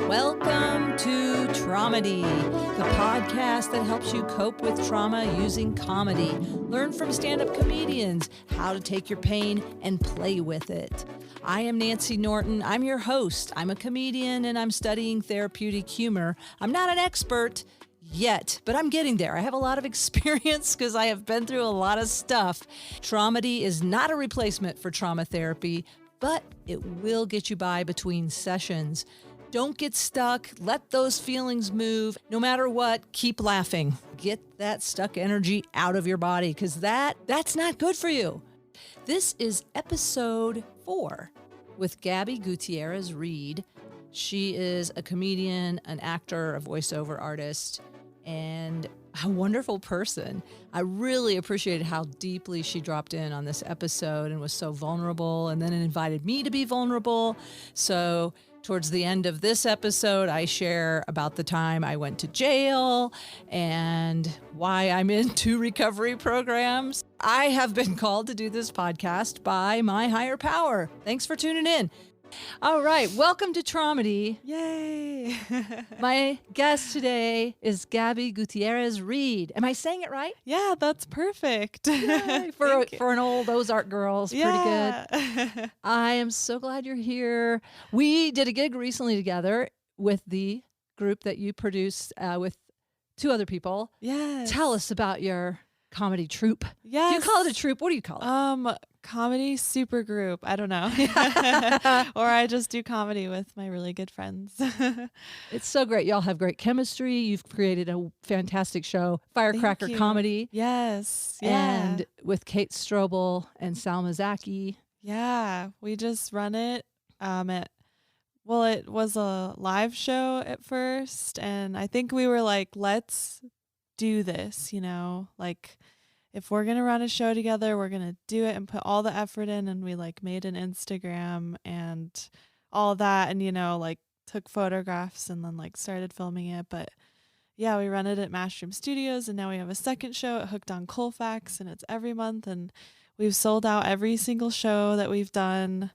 Welcome to Tromedy, the podcast that helps you cope with trauma using comedy. Learn from stand-up comedians how to take your pain and play with it. I am Nancy Norton. I'm your host. I'm a comedian and I'm studying therapeutic humor. I'm not an expert yet, but I'm getting there. I have a lot of experience because I have been through a lot of stuff. Tromedy is not a replacement for trauma therapy, but it will get you by between sessions. Don't get stuck. Let those feelings move. No matter what, keep laughing. Get that stuck energy out of your body because that's not good for you. This is episode 4 with Gabby Gutierrez-Reed. She is a comedian, an actor, a voiceover artist, and a wonderful person. I really appreciated how deeply she dropped in on this episode and was so vulnerable, and then invited me to be vulnerable. So towards the end of this episode, I share about the time I went to jail and why I'm into recovery programs. I have been called to do this podcast by my higher power. Thanks for tuning in. All right, welcome to Tromedy. Yay! My guest today is Gabby Gutierrez-Reed. Am I saying it right? Yeah, that's perfect. Yay, for an old Ozark girl, it's pretty good. I am so glad you're here. We did a gig recently together with the group that you produced with 2 other people. Yes. Tell us about your comedy troupe. Yes. Do you call it a troupe? What do you call it? Comedy super group. I don't know. Or I just do comedy with my really good friends. It's so great. Y'all have great chemistry. You've created a fantastic show, Firecracker Comedy. Yes. Yeah. And with Kate Strobel and Salma Zaki. Yeah. We just run it. It was a live show at first. And I think we were like, let's do this, like, if we're going to run a show together, we're going to do it and put all the effort in. And we made an Instagram and all that and, took photographs and then started filming it. But yeah, we run it at Mushroom Studios and now we have a second show at Hooked on Colfax and it's every month and we've sold out every single show that we've done.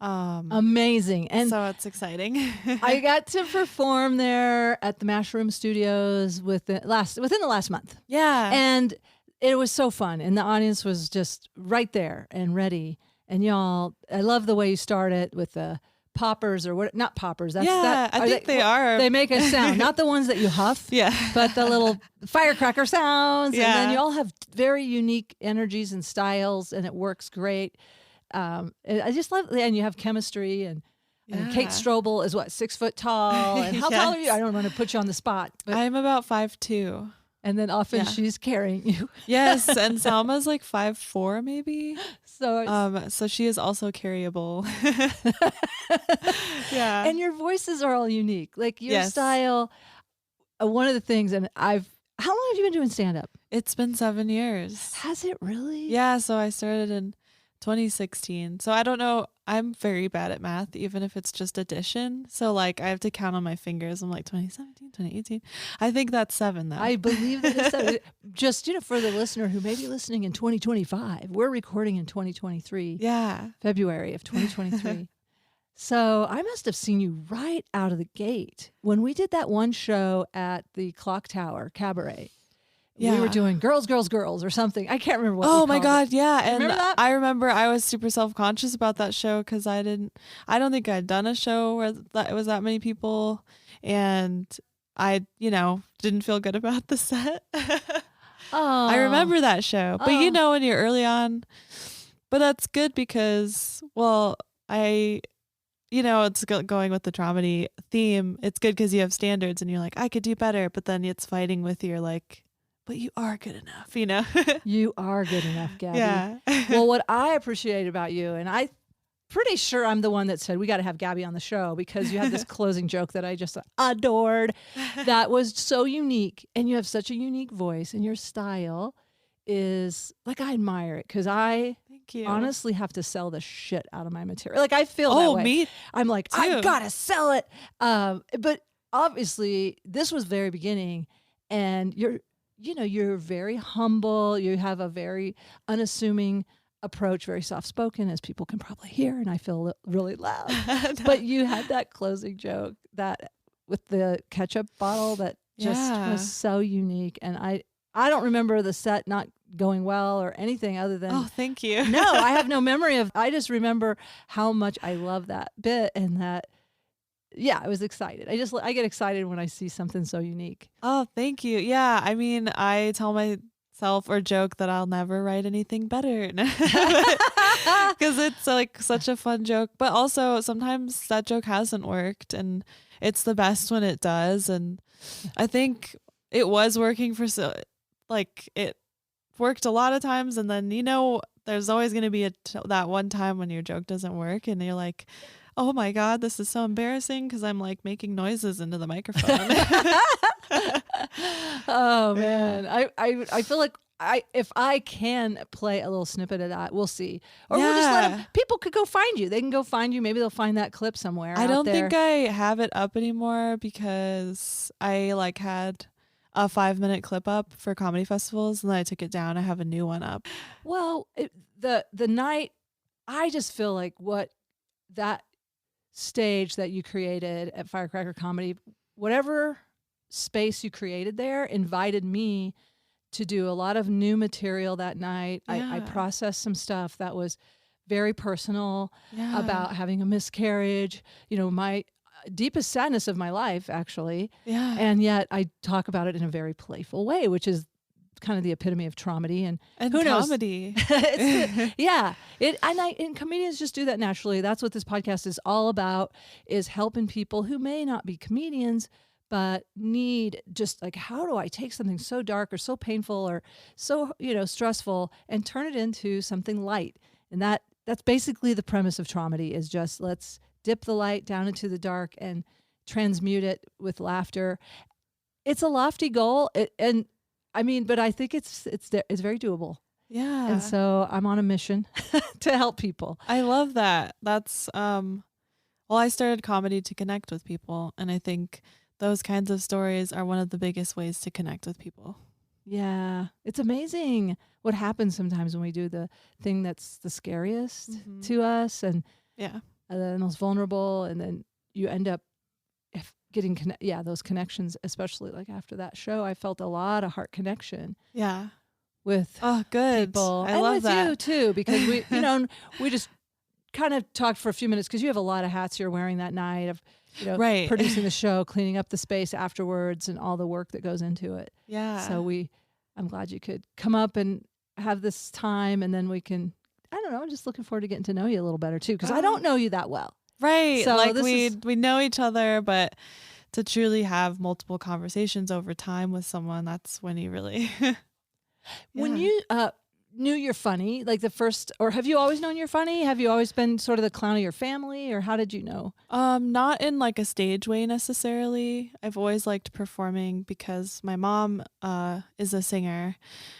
Amazing. And so it's exciting. I got to perform there at the Mushroom Studios within the last month. Yeah. And it was so fun. And the audience was just right there and ready. And y'all, I love the way you start it with the poppers or what, not poppers. I think they are. They make a sound, not the ones that you huff, but the little firecracker sounds. Yeah. And then you all have very unique energies and styles and it works great. I just love, and you have chemistry and Kate Strobel is 6 foot tall. And how tall are you? I don't want to put you on the spot. But I'm about 5'2". And then often she's carrying you. Yes, and Salma's 5'4" maybe. So she is also carryable. Yeah. And your voices are all unique. Your style. One of the things, and how long have you been doing stand-up? It's been 7 years. Has it really? Yeah, so I started in 2016. So I don't know. I'm very bad at math, even if it's just addition. So I have to count on my fingers. I'm 2017, 2018. I think that's 7 though. I believe that it's 7. Just, for the listener who may be listening in 2025, we're recording in 2023. Yeah. February of 2023. So I must have seen you right out of the gate. When we did that one show at the Clock Tower Cabaret. Yeah. We were doing girls, girls, girls or something. I can't remember what. Oh my God. Yeah. And remember that? I remember I was super self-conscious about that show because I don't think I'd done a show where it was that many people. And I, didn't feel good about the set. Oh. I remember that show. But when you're early on, but that's good because, it's going with the Tromedy theme. It's good because you have standards and you're like, I could do better. But then it's fighting with your but you are good enough, You are good enough, Gabby. Yeah. Well, what I appreciate about you, and I'm pretty sure I'm the one that said, we got to have Gabby on the show because you had this closing joke that I just adored. That was so unique. And you have such a unique voice and your style is I admire it because I honestly have to sell the shit out of my material. I feel that way. Me I'm too. I gotta sell it. But obviously this was very beginning and you're very humble. You have a very unassuming approach, very soft-spoken, as people can probably hear, and I feel really loud. But you had that closing joke that with the ketchup bottle that just was so unique. And I don't remember the set not going well or anything other than, oh, thank you. No, I have no memory of, I just remember how much I love that bit and that, yeah, I was excited. I get excited when I see something so unique. Oh, thank you. Yeah. I mean, I tell myself or joke that I'll never write anything better because it's like such a fun joke, but also sometimes that joke hasn't worked and it's the best when it does. And I think it was working for it worked a lot of times, and then there's always going to be that one time when your joke doesn't work and you're like, oh my god, this is so embarrassing because I'm like making noises into the microphone. Oh man, I feel like if I can play a little snippet of that, we'll see. Or we'll just let them, people could go find you. They can go find you. Maybe they'll find that clip somewhere. I don't think I have it up anymore because I like had a 5-minute clip up for comedy festivals and then I took it down. I have a new one up. Well, the night, I just feel like what that stage that you created at Firecracker Comedy, whatever space you created there, invited me to do a lot of new material that night. Yeah. I processed some stuff that was very personal about having a miscarriage, my deepest sadness of my life, actually. Yeah. And yet I talk about it in a very playful way, which is kind of the epitome of Tromedy and who comedy. And comedians just do that naturally. That's what this podcast is all about, is helping people who may not be comedians but need just like, how do I take something so dark or so painful or so, stressful and turn it into something light? And that's basically the premise of Tromedy, is just let's dip the light down into the dark and transmute it with laughter. It's a lofty goal. But I think it's very doable. Yeah. And so I'm on a mission to help people. I love that. That's, I started comedy to connect with people. And I think those kinds of stories are one of the biggest ways to connect with people. Yeah. It's amazing what happens sometimes when we do the thing that's the scariest to us and the most vulnerable. And then you end up getting those connections, especially like after that show. I felt a lot of heart connection. Yeah. With people. I love that. And with you too, because we, we just kind of talked for a few minutes because you have a lot of hats you're wearing that night of, producing the show, cleaning up the space afterwards and all the work that goes into it. Yeah. So I'm glad you could come up and have this time, and then we can, I don't know, I'm just looking forward to getting to know you a little better too, because I don't know you that well. Right. So like we know each other, but to truly have multiple conversations over time with someone, that's when you really When you knew you're funny, like the first, or have you always known you're funny? Have you always been sort of the clown of your family, or how did you know? Not in like a stage way necessarily. I've always liked performing because my mom is a singer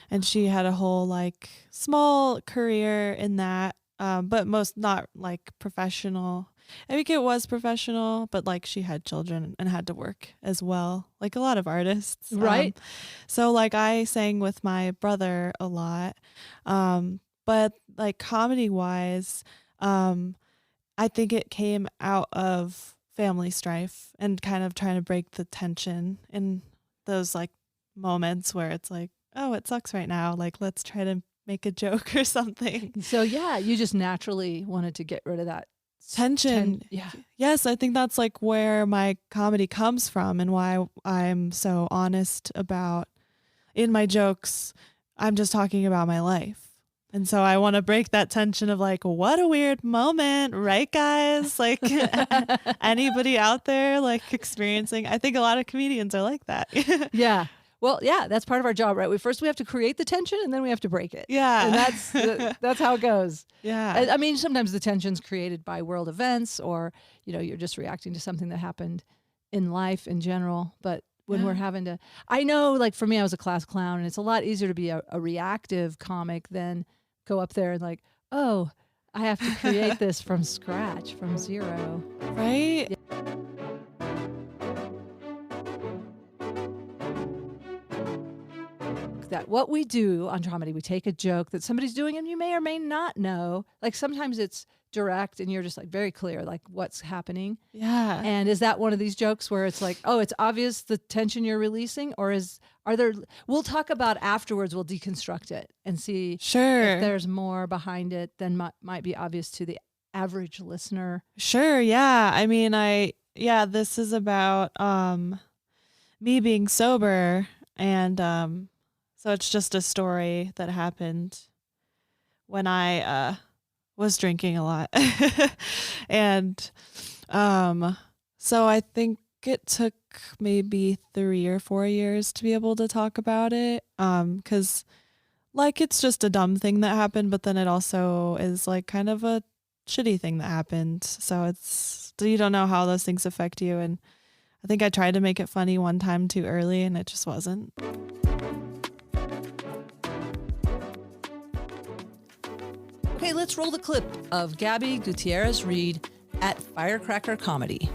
and she had a whole like small career in that, but most not like professional. I think it was professional, but like she had children and had to work as well, like a lot of artists. Right. So like I sang with my brother a lot. But like comedy wise, I think it came out of family strife and kind of trying to break the tension in those like moments where it's like, oh, it sucks right now. Like, let's try to make a joke or something. So yeah, you just naturally wanted to get rid of that tension. Yes, I think that's like where my comedy comes from and why I'm so honest about in my jokes. I'm just talking about my life. And so I want to break that tension of like, what a weird moment, right guys? Like anybody out there like experiencing, I think a lot of comedians are like that. Yeah. Well, yeah, that's part of our job, right? We have to create the tension and then we have to break it. Yeah. And that's how it goes. Yeah. I mean, sometimes the tension's created by world events or, you're just reacting to something that happened in life in general. But when we're having to, I know like for me, I was a class clown and it's a lot easier to be a reactive comic than go up there and like, oh, I have to create this from scratch, from zero. Right? Yeah. That what we do on Tromedy, we take a joke that somebody's doing and you may or may not know. Like sometimes it's direct and you're just like very clear, like what's happening. Yeah. And is that one of these jokes where it's like, oh, it's obvious the tension you're releasing, or we'll talk about afterwards, we'll deconstruct it and see if there's more behind it than might be obvious to the average listener. Sure. Yeah. I mean, this is about me being sober, and so it's just a story that happened when I was drinking a lot. And so I think it took maybe 3 or 4 years to be able to talk about it, because like it's just a dumb thing that happened, but then it also is like kind of a shitty thing that happened. So you don't know how those things affect you. And I think I tried to make it funny one time too early, and it just wasn't. Okay, let's roll the clip of Gabby Gutierrez-Reed at Firecracker Comedy.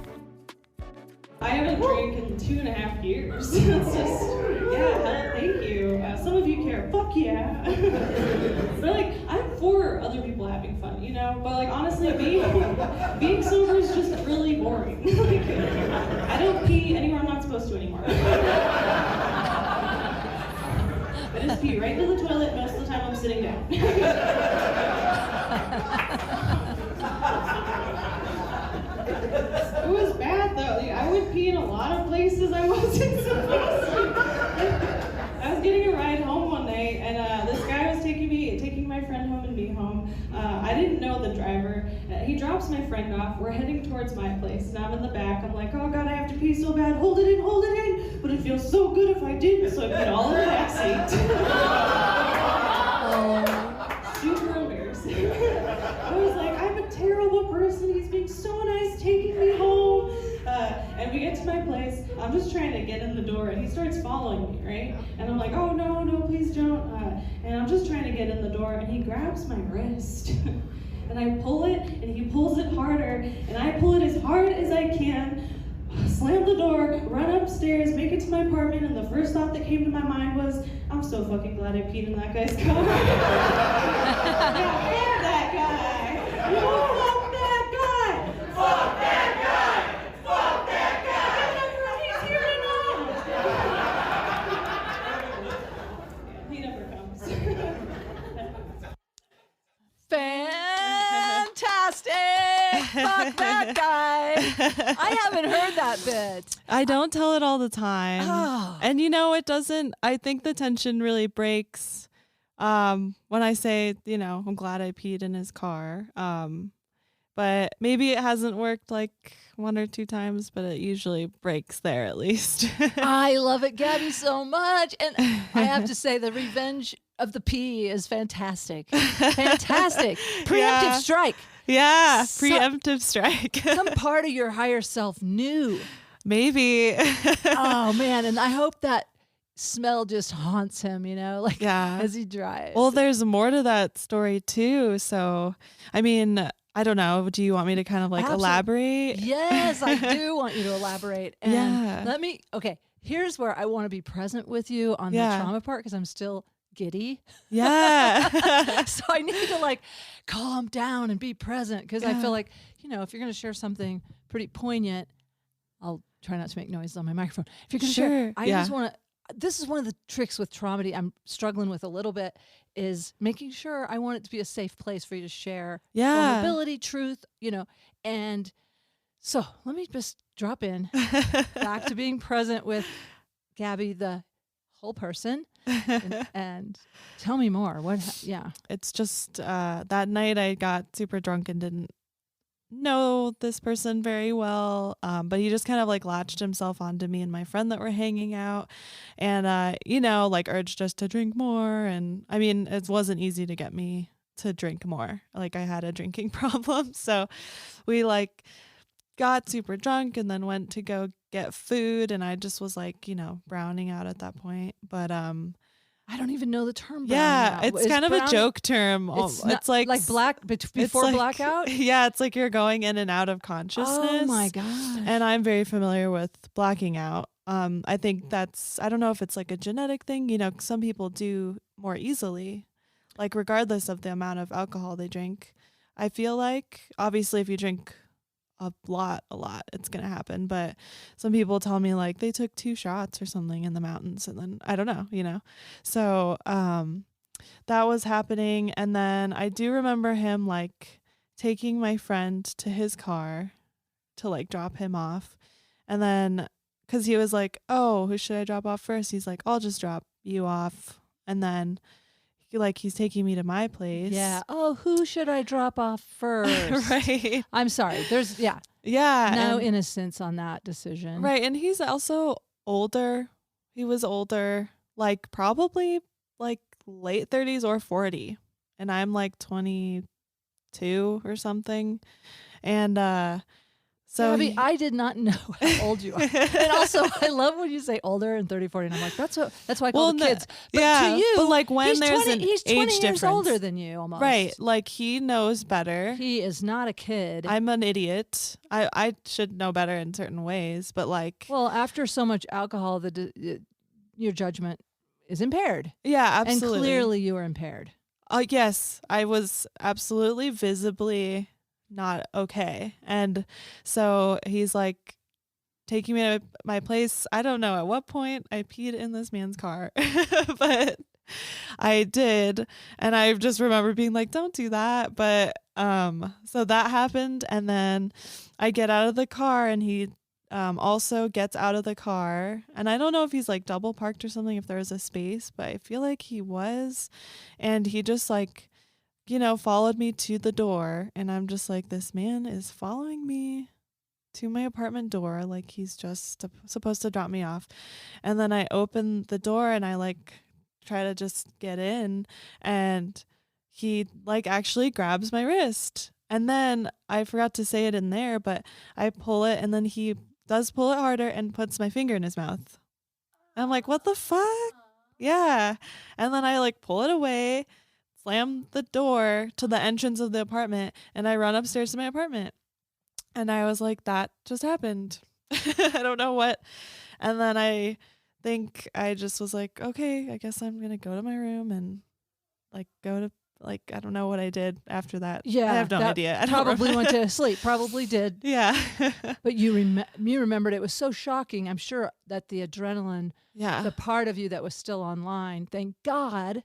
I haven't drank in 2.5 years. It's just, hell, thank you. Some of you care, fuck yeah. But like, I'm for other people having fun, you know? But like, honestly, being sober is just really boring. Like, I don't pee anywhere I'm not supposed to anymore. I just pee right into the toilet most of the time I'm sitting down. It was bad though. Like, I would pee in a lot of places I wasn't supposed to. I was getting a ride home one day, and this guy was taking my friend home and me home. I didn't know the driver. He drops my friend off. We're heading towards my place, and I'm in the back. I'm like, oh God, I have to pee so bad. Hold it in. But it feels so good if I didn't, so I put all in the back seat. Super embarrassing. I was like, I'm a terrible person. He's being so nice taking me home. And we get to my place. I'm just trying to get in the door, and he starts following me, right? And I'm like, oh no, please don't. And I'm just trying to get in the door, and he grabs my wrist. And I pull it, and he pulls it harder, and I pull it as hard as I can. Slam the door, run upstairs, make it to my apartment, and the first thought that came to my mind was, I'm so fucking glad I peed in that guy's car. Yeah, that guy. You fuck that guy. Fuck that guy. Fuck that guy. He's here now. He never comes. Fantastic! Fuck that guy! I haven't heard that bit. I don't tell it all the time. Oh. And I think the tension really breaks when I say, I'm glad I peed in his car. But maybe it hasn't worked like 1 or 2 times, but it usually breaks there at least. I love it, Gabby, so much. And I have to say, the revenge of the pee is fantastic. Fantastic. Preemptive strike. Yeah, preemptive strike. Some part of your higher self knew. Maybe. Oh, man. And I hope that smell just haunts him, as he drives. Well, there's more to that story, too. So, I mean, I don't know. Do you want me to kind of elaborate? Yes, I do want you to elaborate. And here's where I want to be present with you on the trauma part, because I'm still giddy. Yeah. So I need to calm down and be present, because I feel like, if you're going to share something pretty poignant, I'll try not to make noises on my microphone. If you're going to share, I just want to, this is one of the tricks with Tromedy I'm struggling with a little bit, is making sure I want it to be a safe place for you to share vulnerability, truth, and so let me just drop in back to being present with Gabby, the whole person, and tell me more. It's just that night I got super drunk and didn't know this person very well, but he just kind of latched himself onto me and my friend that were hanging out, and urged us to drink more. And I mean, it wasn't easy to get me to drink more. I had a drinking problem, so we got super drunk and then went to go get food, and I just was browning out at that point. But I don't even know the term. Yeah, it's kind of a joke term. It's like before blackout. Yeah, it's like you're going in and out of consciousness. Oh my gosh. And I'm very familiar with blacking out. I think I don't know if it's a genetic thing. Some people do more easily, regardless of the amount of alcohol they drink. I feel like obviously if you drink a lot, it's going to happen. But some people tell me like they took 2 shots or something in the mountains, and then I don't know, you know? So, that was happening. And then I do remember him like taking my friend to his car to like drop him off. And then, cause he was like, oh, who should I drop off first? He's like, I'll just drop you off. And then he's taking me to my place. Yeah. Oh, who should I drop off first? Right. I'm sorry. There's, Yeah. no innocence on that decision. Right. And he's also older. He was older, like probably like late 30s or 40. And I'm like 22 or something. And so Gabby, I did not know how old you are. And also, I love when you say older and 30, 40. And I'm like, that's why I call the kids. But to you, but like when there's 20, an he's 20 age years difference. older than you almost. Right. Like he knows better. He is not a kid. I'm an idiot. I should know better in certain ways, but like. Well, after so much alcohol, your judgment is impaired. Yeah, absolutely. And clearly you are impaired. Yes, I was absolutely visibly not okay. And so he's like taking me to my place. I don't know at what point I peed in this man's car, but I did. And I just remember being like, don't do that. But so that happened. And then I get out of the car and he also gets out of the car. And I don't know if he's like double parked or something, if there was a space, but I feel like he was. And he just like, you know, followed me to the door, and I'm just like, this man is following me to my apartment door, like he's just supposed to drop me off. And then I open the door and I like try to just get in, and he like actually grabs my wrist. And then I forgot to say it in there, but I pull it, and then he does pull it harder and puts my finger in his mouth. And I'm like, what the fuck? Yeah. And then I like pull it away, slam the door to the entrance of the apartment, and I run upstairs to my apartment. And I was like, that just happened. I don't know what. And then I think I just was like, okay, I guess I'm going to go to my room and like go to, like, I don't know what I did after that. Yeah. I have no idea. I probably went to sleep. Probably did. Yeah. But you remembered it was so shocking. I'm sure that the adrenaline, Yeah. the part of you that was still online, thank God,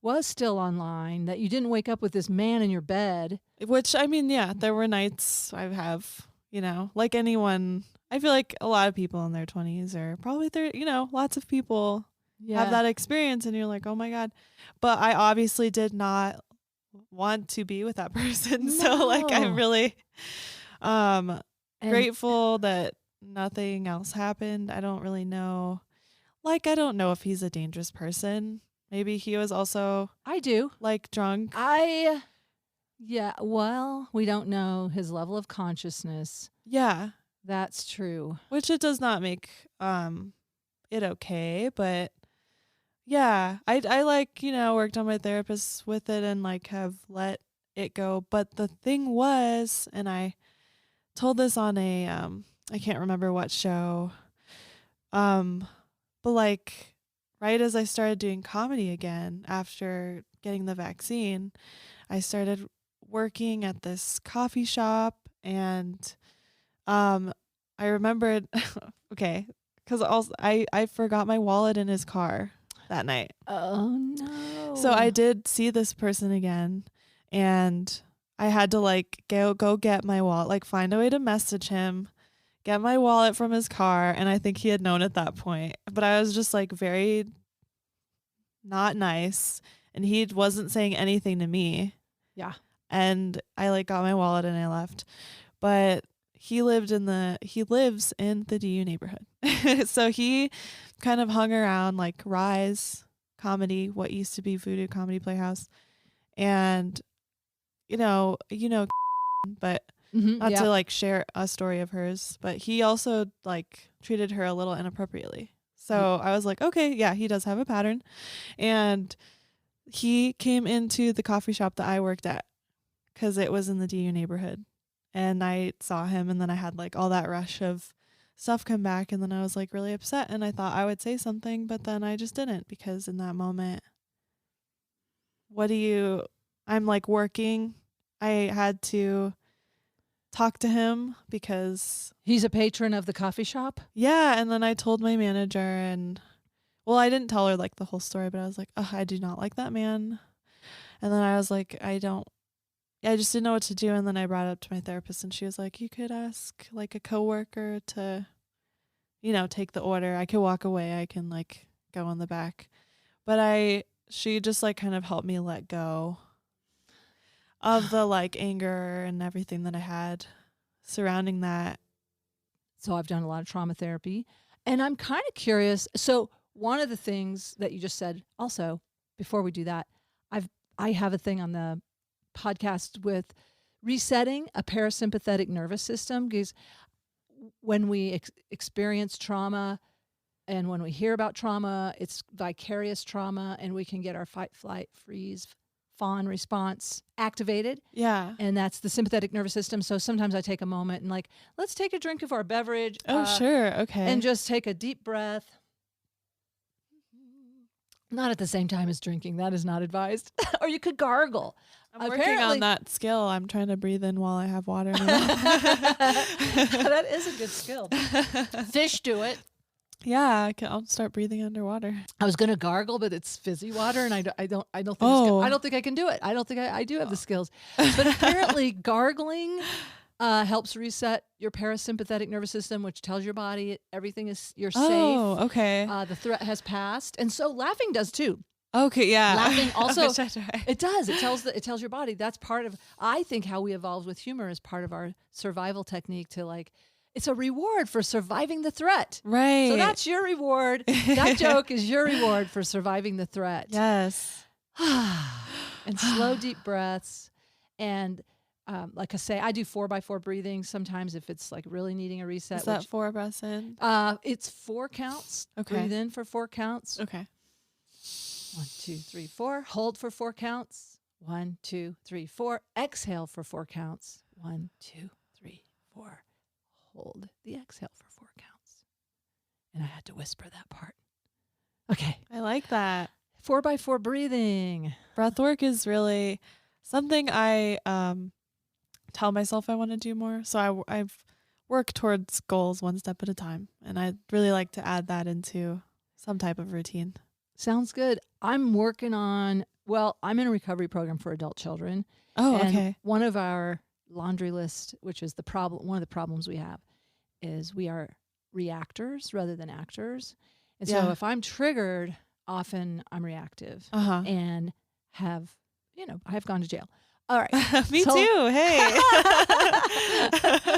was still online, that you didn't wake up with this man in your bed. Which, I mean, yeah, there were nights I have, you know, like anyone. I feel like a lot of people in their 20s or probably 30, you know, lots of people have that experience, and you're like, oh my God. But I obviously did not want to be with that person. So like, I'm really grateful that nothing else happened. I don't really know. Like, I don't know if he's a dangerous person. Maybe he was also, I do, like, drunk. Yeah, well, we don't know his level of consciousness. Yeah. That's true. Which it does not make it okay, but yeah, I like, you know, worked on my therapist with it and like have let it go. But the thing was, and I told this on a I can't remember what show, but like right as I started doing comedy again after getting the vaccine, I started working at this coffee shop, and I remembered okay, because also I forgot my wallet in his car that night. Oh no. So I did see this person again, and I had to like go get my wallet, like find a way to message him, get my wallet from his car, and I think he had known at that point. But I was just like very not nice, and he wasn't saying anything to me. Yeah. And I like got my wallet and I left. But he lives in the DU neighborhood. So he kind of hung around like Rise Comedy, what used to be Voodoo Comedy Playhouse. And you know, but not to like share a story of hers, but he also like treated her a little inappropriately. So I was like, okay, yeah, he does have a pattern. And he came into the coffee shop that I worked at because it was in the DU neighborhood. And I saw him, and then I had like all that rush of stuff come back, and then I was like really upset, and I thought I would say something, but then I just didn't, because in that moment, I'm like working I had to talk to him because He's a patron of the coffee shop? yeah, and then I told my manager and well, I didn't tell her like the whole story, but I was like, "Oh, I do not like that man." And then I was like, I just didn't know what to do, and then I brought it up to my therapist and she was like, "You could ask like a coworker to take the order. I could walk away. I can like go in the back." But she just like kind of helped me let go of the like anger and everything that I had surrounding that. So I've done a lot of trauma therapy, and I'm kind of curious. So one of the things that you just said also, before we do that, I have a thing on the podcast with resetting a parasympathetic nervous system, because when we experience trauma and when we hear about trauma, it's vicarious trauma, and we can get our fight, flight, freeze, fawn response activated. Yeah. And that's the sympathetic nervous system. So sometimes I take a moment and like, let's take a drink of our beverage. Oh, sure. Okay. And just take a deep breath. Not at the same time as drinking. That is not advised. Or you could gargle. I'm working on that skill. I'm trying to breathe in while I have water in my mouth. That is a good skill. Fish do it. Yeah, I'll start breathing underwater. I was gonna gargle, but it's fizzy water, and I don't think I don't think I can do it. I don't think I do have the skills. But apparently, gargling helps reset your parasympathetic nervous system, which tells your body everything is you're safe. Oh, okay. The threat has passed, and so laughing does too. Okay, yeah. Laughing also Right. it does. It tells your body that's part of. I think how we evolved with humor is part of our survival technique to like. It's a reward for surviving the threat. Right. So that's your reward. That joke is your reward for surviving the threat. Yes. And slow, deep breaths. And like I say, I do 4x4 breathing sometimes if it's like really needing a reset. Is that 4 breaths in? It's 4 counts. Okay. Breathe in for 4 counts. Okay. 1, 2, 3, 4. Hold for 4 counts. 1, 2, 3, 4. Exhale for 4 counts. 1, 2, 3, 4. Hold the exhale for 4 counts. And I had to whisper that part. Okay. I like that. 4x4 breathing. Breath work is really something I tell myself I want to do more. So I've worked towards goals one step at a time. And I'd really like to add that into some type of routine. Sounds good. I'm working on, I'm in a recovery program for adult children. Oh, and okay. One of our laundry list, which is one of the problems we have, is we are reactors rather than actors. And so if I'm triggered, often I'm reactive and I have gone to jail. All right. Me too. Hey.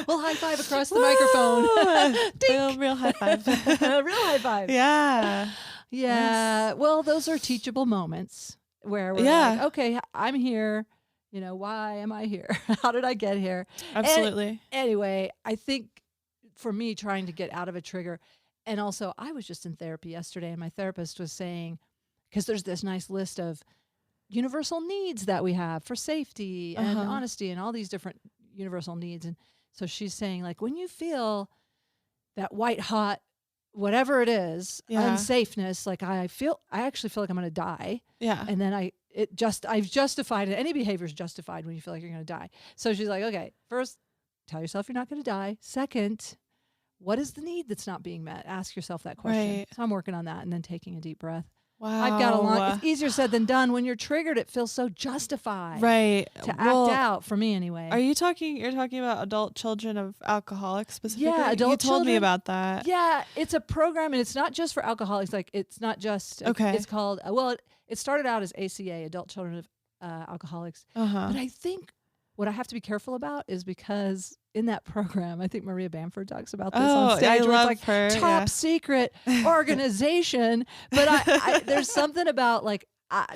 We'll high five across the microphone. Real high five. Real high five. Yeah. Yeah. Yes. Well, those are teachable moments where we're like, okay, I'm here. Why am I here? How did I get here? Absolutely. Anyway, I think for me, trying to get out of a trigger, and also I was just in therapy yesterday, and my therapist was saying, because there's this nice list of universal needs that we have for safety and honesty and all these different universal needs. And so she's saying, like, when you feel that white hot, whatever it is, unsafeness, like I actually feel like I'm going to die. Yeah. And then I've justified it. Any behavior is justified when you feel like you're going to die. So she's like, okay, first, tell yourself you're not going to die. Second, what is the need that's not being met? Ask yourself that question. Right. So I'm working on that, and then taking a deep breath. Wow. I've got a lot. It's easier said than done. When you're triggered, it feels so justified. Right. To act out, for me anyway. You're talking about adult children of alcoholics specifically? Yeah, adult You told children. me about that. Yeah, it's a program, and it's not just for alcoholics. Like, it's not just, it's called, it started out as ACA, Adult Children of Alcoholics. But I think what I have to be careful about is because in that program, I think Maria Bamford talks about this on stage. I love her. Top secret organization. But I there's something about like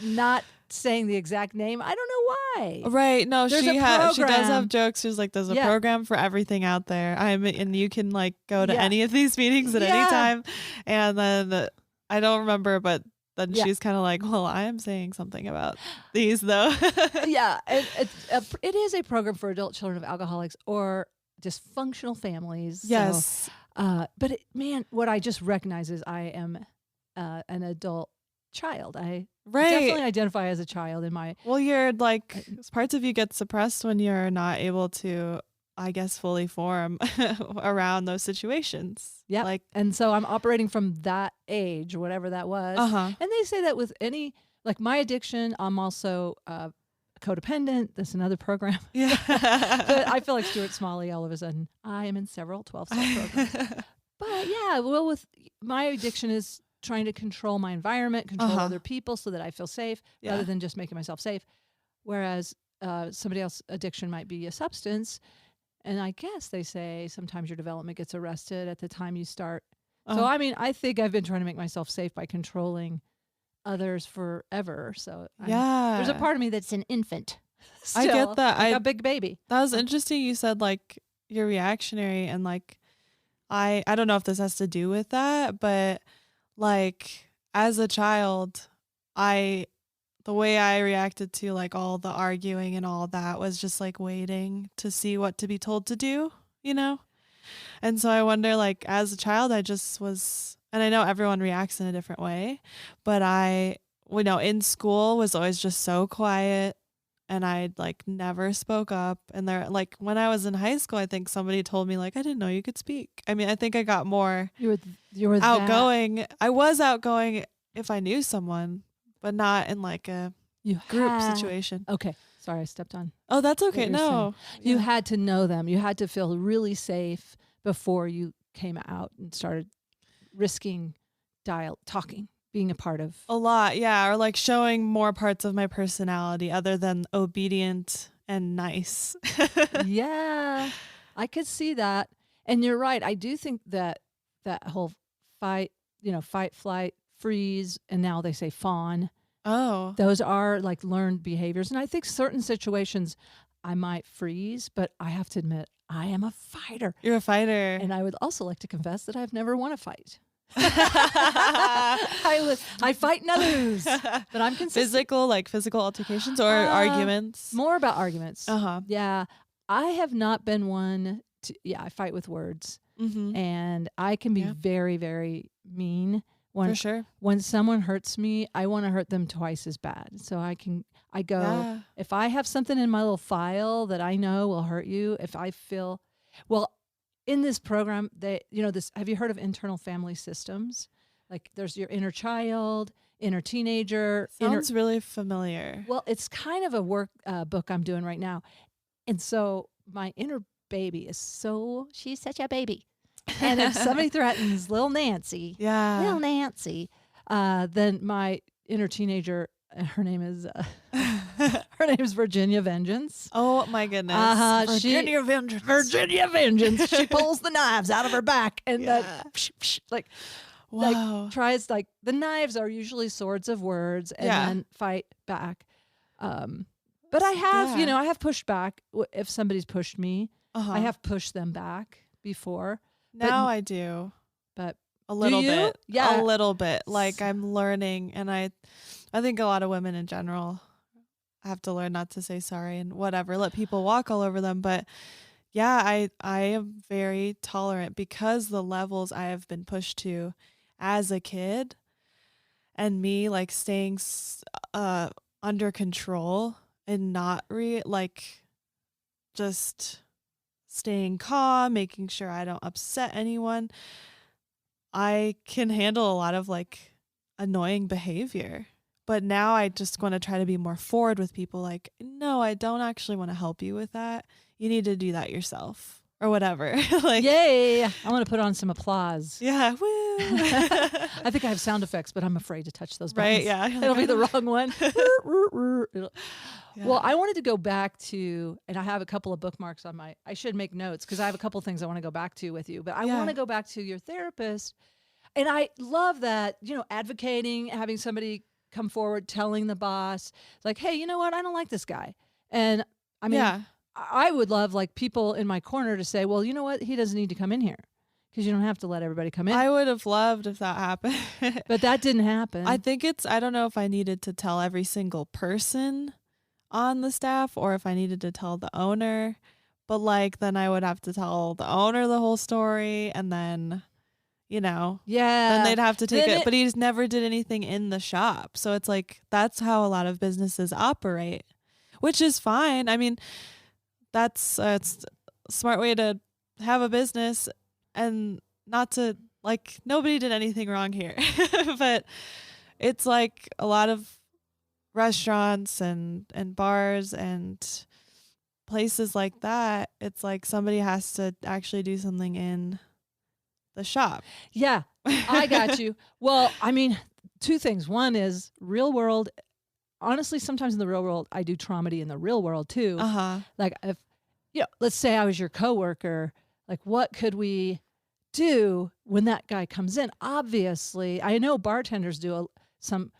not saying the exact name. I don't know why. Right. No, There's she does have jokes. She's like, there's a Yeah. program for everything out there. And you can like go to any of these meetings at any time. And then I don't remember, but then she's kind of like, well, I am saying something about these though. Yeah. It is a program for adult children of alcoholics or dysfunctional families. Yes. So, but what I just recognize is I am an adult child. I Right. definitely identify as a child in my. Well, you're like, parts of you get suppressed when you're not able to, I guess, fully form around those situations. Yeah. Like, And so I'm operating from that age, whatever that was. uh-huh. And they say that with any, like my addiction, I'm also codependent. That's another program. Yeah. But I feel like Stuart Smalley, all of a sudden, I am in several 12-step programs. But yeah, well, with my addiction is trying to control my environment, control other people so that I feel safe rather than just making myself safe. Whereas somebody else's addiction might be a substance. And I guess they say sometimes your development gets arrested at the time you start. So, I mean, I think I've been trying to make myself safe by controlling others forever. So there's a part of me that's an infant. Still, I get that. Like a big baby. That was interesting. You said like you're reactionary, and like I don't know if this has to do with that, but like as a child, the way I reacted to like all the arguing and all that was just like waiting to see what to be told to do, you know? And so I wonder, like, as a child, I just was, and I know everyone reacts in a different way, but in school was always just so quiet, and I like never spoke up. And there, like when I was in high school, I think somebody told me like, I didn't know you could speak. I mean, I think I got more You were outgoing. I was outgoing if I knew someone, but not in like a group situation. Okay. Sorry, I stepped on. Oh, that's okay. you're No. You had to know them. You had to feel really safe before you came out and started risking talking, being a part of. A lot, yeah. Or like showing more parts of my personality other than obedient and nice. Yeah, I could see that. And you're right. I do think that whole fight, flight, freeze, and now they say fawn. Oh. Those are like learned behaviors. And I think certain situations I might freeze, but I have to admit, I am a fighter. You're a fighter. And I would also like to confess that I've never won a fight. I fight and I lose, but I'm consistent. Physical altercations or arguments? More about arguments. Uh-huh. Yeah. I have not been one to, I fight with words. Mm-hmm. And I can be very, very mean. For sure. When someone hurts me, I want to hurt them twice as bad. So if I have something in my little file that I know will hurt you, if I feel, in this program, have you heard of internal family systems? Like there's your inner child, inner teenager. Sounds really familiar. Well, it's kind of a work book I'm doing right now. And so my inner baby she's such a baby. And if somebody threatens little Nancy, then my inner teenager, her name is Virginia Vengeance. Oh my goodness. Virginia Vengeance. She pulls the knives out of her back and tries, the knives are usually swords of words and then fight back. But I have, I have pushed back if somebody's pushed me. I have pushed them back before. Now I do. But a little bit. Yeah. A little bit. Like I'm learning, and I think a lot of women in general have to learn not to say sorry and whatever, let people walk all over them. But yeah, I am very tolerant because the levels I have been pushed to as a kid, and me like staying under control and not just staying calm, making sure I don't upset anyone. I can handle a lot of like annoying behavior. But now I just want to try to be more forward with people. Like, no, I don't actually want to help you with that. You need to do that yourself or whatever. Like, yay! I want to put on some applause. Yeah, woo! I think I have sound effects, but I'm afraid to touch those buttons. Right? Yeah, it'll be the wrong one. Well, I wanted to go back to, and I have a couple of bookmarks on I should make notes because I have a couple of things I want to go back to with you. But I want to go back to your therapist, and I love that advocating, having somebody come forward, telling the boss, like, hey, you know what? I don't like this guy. And I mean, I would love like people in my corner to say, well, you know what? He doesn't need to come in here because you don't have to let everybody come in. I would have loved if that happened. But that didn't happen. I think I don't know if I needed to tell every single person on the staff or if I needed to tell the owner, but like then I would have to tell the owner the whole story, and then you know. Yeah. Then they'd have to take Then it. But he just never did anything in the shop. So it's like, that's how a lot of businesses operate, which is fine. I mean, it's a smart way to have a business and not to, like, nobody did anything wrong here. But it's like a lot of restaurants and bars and places like that, it's like somebody has to actually do something in the shop. Yeah, I got you. Well, I mean, two things. One is real world. Honestly, sometimes in the real world, I do Tromedy in the real world too. Like if, let's say I was your coworker, like what could we do when that guy comes in? Obviously, I know bartenders do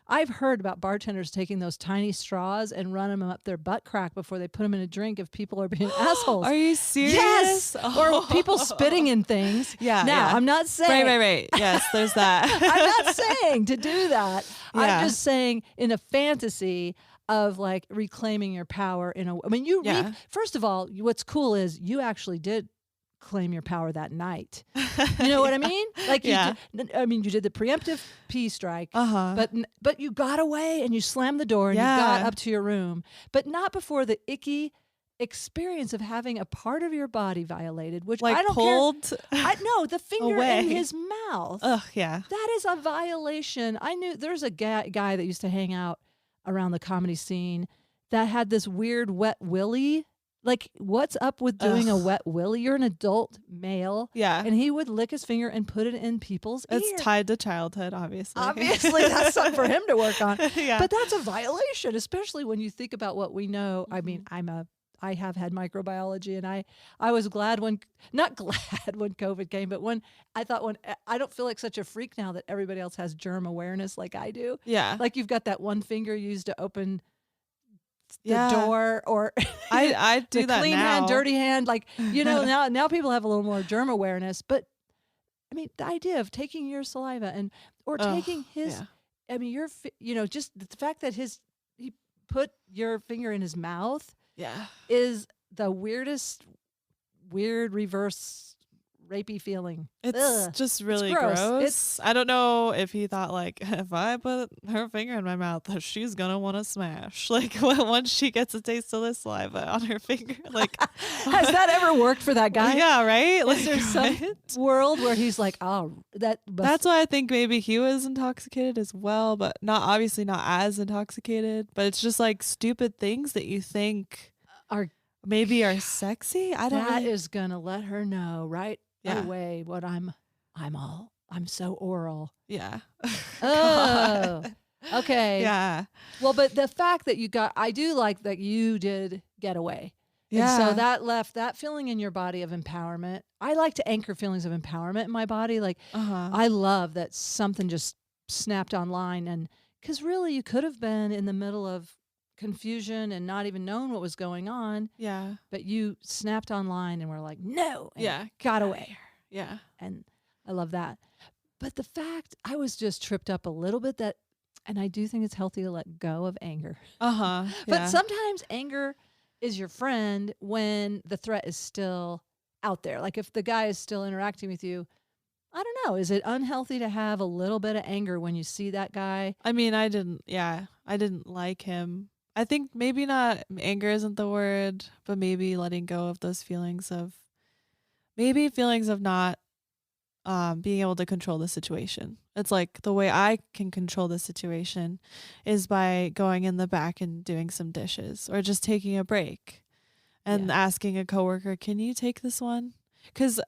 I've heard about bartenders taking those tiny straws and running them up their butt crack before they put them in a drink if people are being assholes. Are you serious? Yes. Or people spitting in things. Yeah. Now, I'm not saying. Right. Yes, there's that. I'm not saying to do that. Yeah. I'm just saying in a fantasy of like reclaiming your power first of all, what's cool is you actually did claim your power that night. You know what I mean? Like you did the preemptive pee strike, but you got away and you slammed the door and you got up to your room, but not before the icky experience of having a part of your body violated, which like I don't pulled care. I know the finger away. in his mouth. Ugh, yeah. That is a violation. I knew there's a guy that used to hang out around the comedy scene that had this weird wet willy. Like, what's up with doing a wet willy? You're an adult male. Yeah. And he would lick his finger and put it in people's ear. It's tied to childhood, obviously. Obviously, that's something for him to work on. Yeah. But that's a violation, especially when you think about what we know. I mean, I have had microbiology, and I was not glad when COVID came, but I don't feel like such a freak now that everybody else has germ awareness like I do. Yeah. Like you've got that one finger used to open the door, or I do that clean now. hand, dirty hand, like now people have a little more germ awareness. But I mean, the idea of taking your saliva or taking his, I mean, just the fact that he put your finger in his mouth, is the weird reverse rapey feeling. It's just really gross. I don't know if he thought like, if I put her finger in my mouth, she's gonna want to smash. Like once she gets a taste of the saliva on her finger, like has that ever worked for that guy? Yeah, right. Like is there some world where he's like, that's why I think maybe he was intoxicated as well, but obviously not as intoxicated. But it's just like stupid things that you think are sexy. That is gonna let her know right away what I'm so oral. Yeah. Oh. Okay. Yeah. Well, but the fact that I do like that you did get away. Yeah. And so that left that feeling in your body of empowerment. I like to anchor feelings of empowerment in my body. Like I love that something just snapped online, and because really you could have been in the middle of confusion and not even known what was going on. Yeah. But you snapped online and were like, no. And got away. Yeah. And I love that. But the fact I was just tripped up a little bit and I do think it's healthy to let go of anger. But sometimes anger is your friend when the threat is still out there. Like if the guy is still interacting with you, I don't know. Is it unhealthy to have a little bit of anger when you see that guy? I mean, I didn't like him. I think maybe not anger isn't the word, but maybe letting go of those feelings of not being able to control the situation. It's like the way I can control the situation is by going in the back and doing some dishes or just taking a break and asking a coworker, can you take this one? Because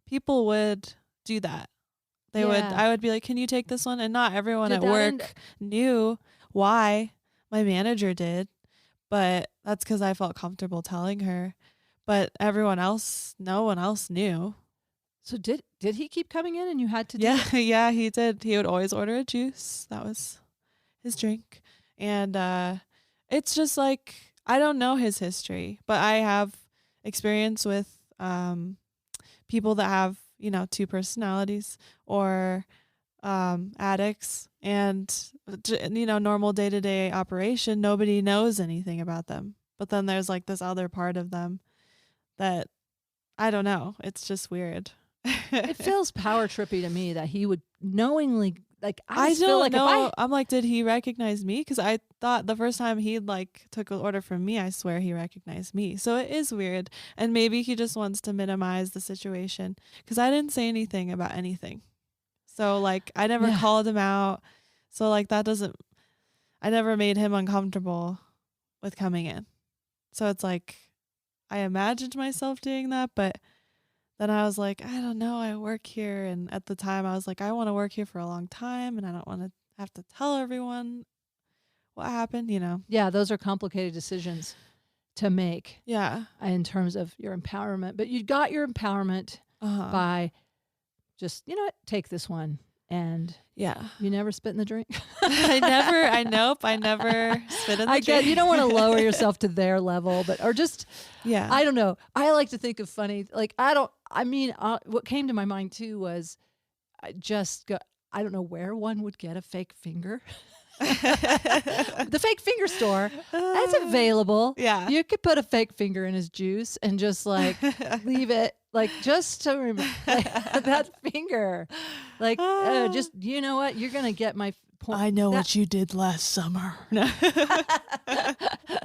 people would do that. I would be like, can you take this one? And not everyone at work knew why. My manager did, but that's because I felt comfortable telling her. But no one else knew. So did he keep coming in and you had to do Yeah, he did. He would always order a juice. That was his drink. And it's just like, I don't know his history, but I have experience with people that have, two personalities or addicts, and normal day-to-day operation, nobody knows anything about them. But then there's like this other part of them that I don't know. It's just weird. It feels power trippy to me that he would knowingly, like, I just feel don't like know. if I'm like, did he recognize me? Because I thought the first time he like took an order from me, I swear he recognized me. So it is weird. And maybe he just wants to minimize the situation because I didn't say anything about anything. So like I never called him out. So like I never made him uncomfortable with coming in. So it's like I imagined myself doing that, but then I was like, I don't know, I work here. And at the time I was like, I want to work here for a long time and I don't want to have to tell everyone what happened, you know? yeah, those are complicated decisions to make Yeah. in terms of your empowerment. But you got your empowerment by just, you know what, take this one. And yeah, you never spit in the drink. I never spit in the drink. You don't want to lower yourself to their level, or just, yeah. I don't know. I like to think of funny, like, what came to my mind too was I don't know where one would get a fake finger. The fake finger store, that's available. Yeah. You could put a fake finger in his juice and just like leave it, like, just to remember that finger, like, just, you know what, you're gonna get my point. I know what you did last summer.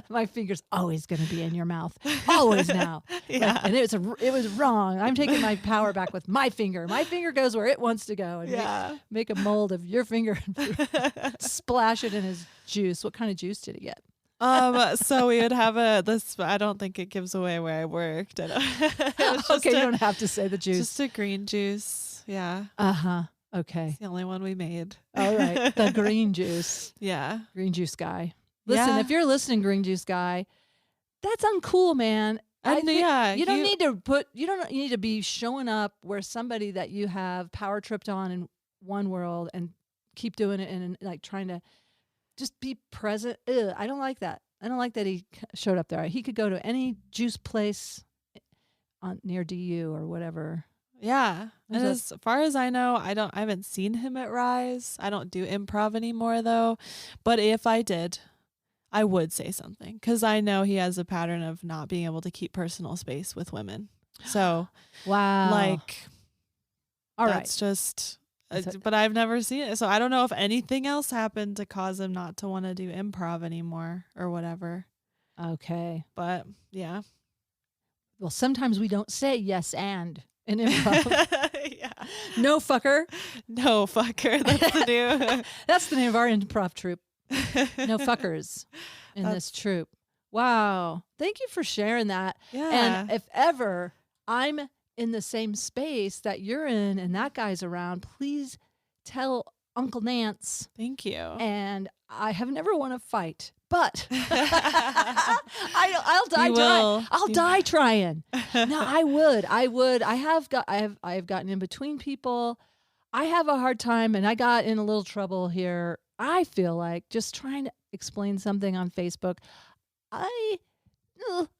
My finger's always gonna be in your mouth, always now. Yeah. Like, and it was wrong. I'm taking my power back with my finger. My finger goes where it wants to go, and make a mold of your finger and splash it in his juice. What kind of juice did he get? So we would have I don't think it gives away where I worked. Okay, you don't have to say the juice. Just a green juice. Yeah. Okay. It's the only one we made. All right. The green juice. Yeah. Green juice guy. Listen, if you're listening, green juice guy, that's uncool, man. And you don't need to be showing up where somebody that you have power tripped on in one world and keep doing it and like trying to just be present. I don't like that. I don't like that he showed up there. He could go to any juice place near DU or whatever. Yeah. And as far as I know, I haven't seen him at Rise. I don't do improv anymore though. But if I did, I would say something because I know he has a pattern of not being able to keep personal space with women. So, wow. Like, all right. That's just, but I've never seen it. So I don't know if anything else happened to cause him not to want to do improv anymore or whatever. Okay. But yeah. Well, sometimes we don't say yes and in improv. Yeah. No fucker. No fucker. That's the name of our improv troupe. No fuckers in this troupe. Wow. Thank you for sharing that. Yeah. And if ever I'm in the same space that you're in and that guy's around, please tell Uncle Nance. Thank you. And I have never won a fight, but I'll die trying. No, I would. I have gotten in between people. I have a hard time, and I got in a little trouble here. I feel like just trying to explain something on Facebook.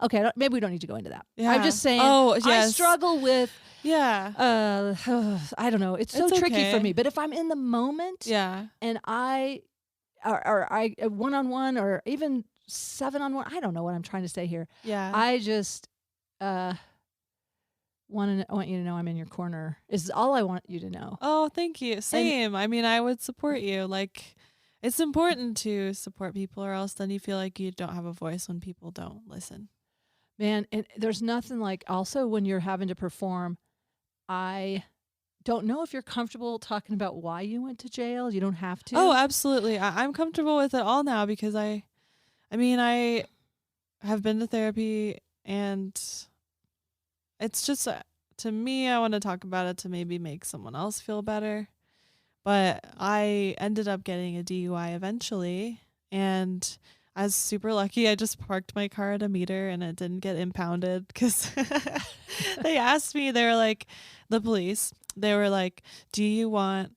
Okay, maybe we don't need to go into that. Yeah. I'm just saying. Oh, yes. I struggle with. Yeah. I don't know. It's so tricky for me. But if I'm in the moment. Yeah. And I one-on-one or even 7-on-1. I don't know what I'm trying to say here. Yeah. I just want you to know I'm in your corner. Is all I want you to know. Oh, thank you. Same. I mean, I would support you. Like, it's important to support people, or else then you feel like you don't have a voice when people don't listen. Man, and there's nothing like also when you're having to perform. I don't know if you're comfortable talking about why you went to jail. You don't have to. Oh, absolutely. I'm comfortable with it all now because I have been to therapy, and it's just, to me, I want to talk about it to maybe make someone else feel better. But I ended up getting a DUI eventually, and I was super lucky. I just parked my car at a meter and it didn't get impounded because they asked me, they were like, the police, they were like, do you want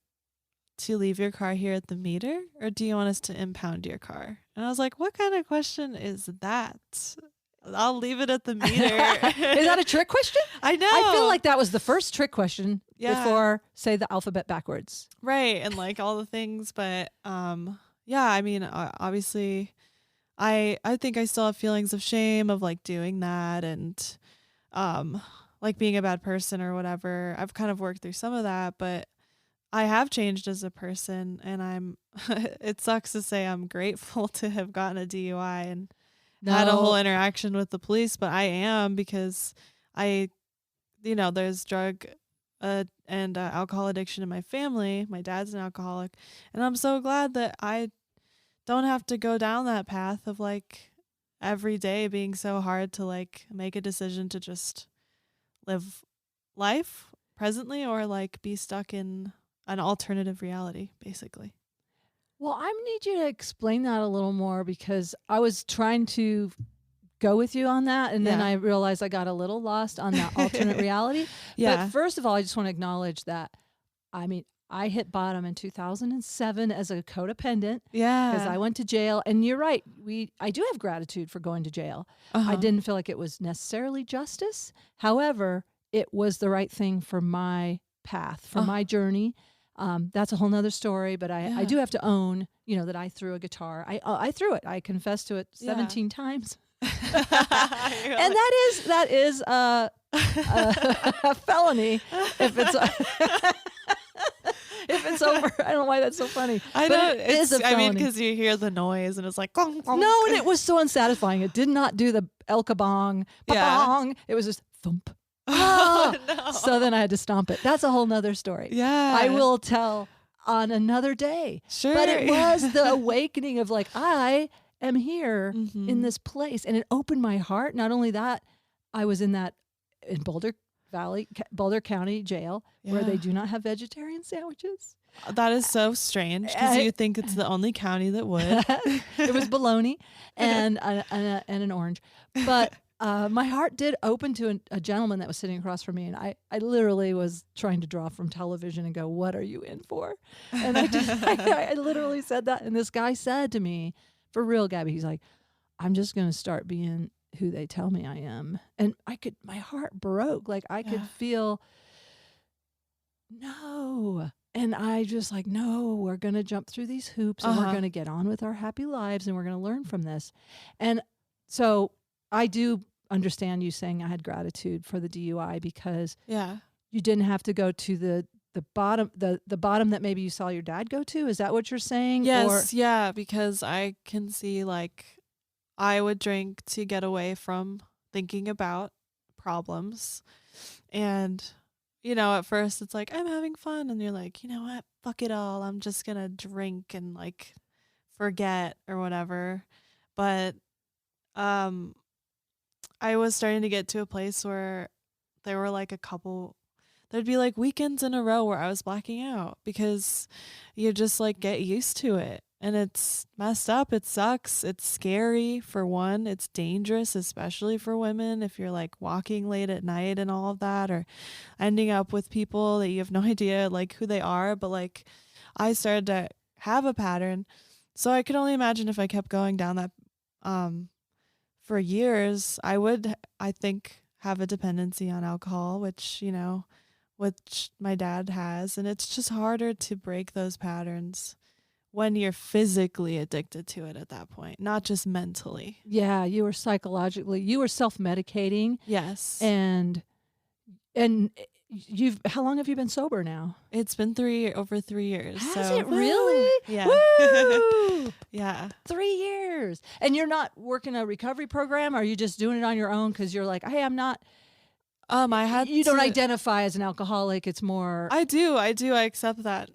to leave your car here at the meter or do you want us to impound your car? And I was like, what kind of question is that? I'll leave it at the meter. Is that a trick question? I know. I feel like that was the first trick question before, say, the alphabet backwards. Right. And like all the things. But yeah, I mean, obviously, I think I still have feelings of shame of like doing that. And like like being a bad person or whatever. I've kind of worked through some of that, but I have changed as a person, and I'm it sucks to say I'm grateful to have gotten a DUI and had a whole interaction with the police, but I am, because there's drug and alcohol addiction in my family. My dad's an alcoholic, and I'm so glad that I don't have to go down that path of like every day being so hard to like make a decision to just live life presently or like be stuck in an alternative reality, basically. Well, I need you to explain that a little more, because I was trying to go with you on that, and then I realized I got a little lost on that alternate reality. But first of all, I just want to acknowledge that, I mean, I hit bottom in 2007 as a codependent. Yeah. Because I went to jail. And you're right. I do have gratitude for going to jail. I didn't feel like it was necessarily justice. However, it was the right thing for my path, for my journey. That's a whole nother story, but I do have to own, that I threw a guitar. I threw it. I confessed to it 17 times. And that is a felony if it's if it's over. I don't know why that's so funny. I know it is a felony. I mean, because you hear the noise and it's like gong, gong. No, and it was so unsatisfying. It did not do the El Kabong, pa-bong. It was just thump. Oh, no. So then I had to stomp it. That's a whole nother story. Yeah. I will tell on another day. Sure. But it was the awakening of like, I am here in this place. And it opened my heart. Not only that, I was in Boulder County jail where they do not have vegetarian sandwiches. That is so strange, because you think it's the only county that would. It was bologna and an orange. But my heart did open to a gentleman that was sitting across from me, and I literally was trying to draw from television and go, "What are you in for?" And I literally said that, and this guy said to me, "For real, Gabby," he's like, "I'm just going to start being who they tell me I am." And my heart broke. Like I could feel, no. And I just like, no, we're going to jump through these hoops and we're going to get on with our happy lives and we're going to learn from this. And so I do understand you saying I had gratitude for the DUI, because you didn't have to go to the bottom, the bottom that maybe you saw your dad go to. Is that what you're saying? Yes. Yeah. Because I can see, like, I would drink to get away from thinking about problems. And, at first it's like, I'm having fun. And you're like, you know what? Fuck it all. I'm just going to drink and like forget or whatever. But, I was starting to get to a place where there were like there'd be like weekends in a row where I was blacking out, because you just like get used to it. And it's messed up. It sucks. It's scary, for one. It's dangerous, especially for women, if you're like walking late at night and all of that, or ending up with people that you have no idea like who they are. But like I started to have a pattern. So I could only imagine if I kept going down that for years, I would, I think, have a dependency on alcohol, which my dad has. And it's just harder to break those patterns when you're physically addicted to it at that point, not just mentally. Yeah, you were self-medicating. Yes. And how long have you been sober now? It's been over 3 years. Has it really? Yeah. Woo! Yeah. 3 years. And you're not working a recovery program? Or are you just doing it on your own because you're like, hey, I'm not... You don't identify as an alcoholic. It's more... I do. I accept that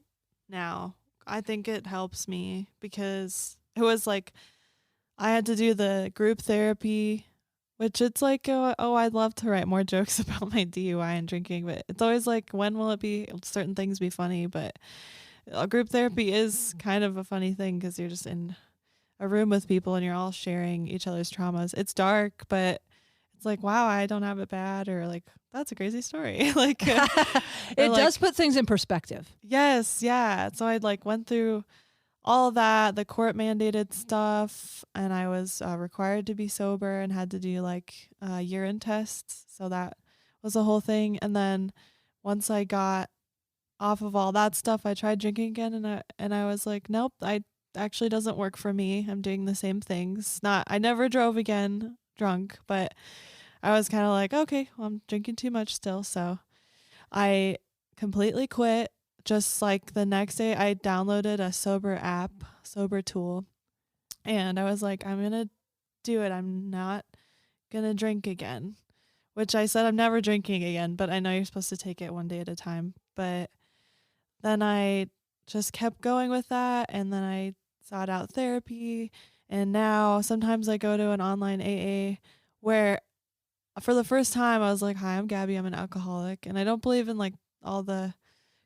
now. I think it helps me, because it was like I had to do the group therapy, which it's like, I'd love to write more jokes about my DUI and drinking, but it's always like, when will certain things be funny? But group therapy is kind of a funny thing, because you're just in a room with people and you're all sharing each other's traumas. It's dark, but it's like, wow, I don't have it bad, or like, that's a crazy story. Like it does put things in perspective. Yes. Yeah. So I went through all of that, the court mandated stuff, and I was required to be sober and had to do urine tests. So that was a whole thing. And then once I got off of all that stuff, I tried drinking again, and I was like, nope, I actually doesn't work for me. I'm doing the same things. I never drove again drunk, but I was kind of like, okay, well, I'm drinking too much still. So I completely quit. Just like the next day, I downloaded a sober app, sober tool. And I was like, I'm going to do it. I'm not going to drink again, which I said I'm never drinking again. But I know you're supposed to take it one day at a time. But then I just kept going with that. And then I sought out therapy. And now sometimes I go to an online AA where for the first time I was like, hi, I'm Gabby. I'm an alcoholic. And I don't believe in like all the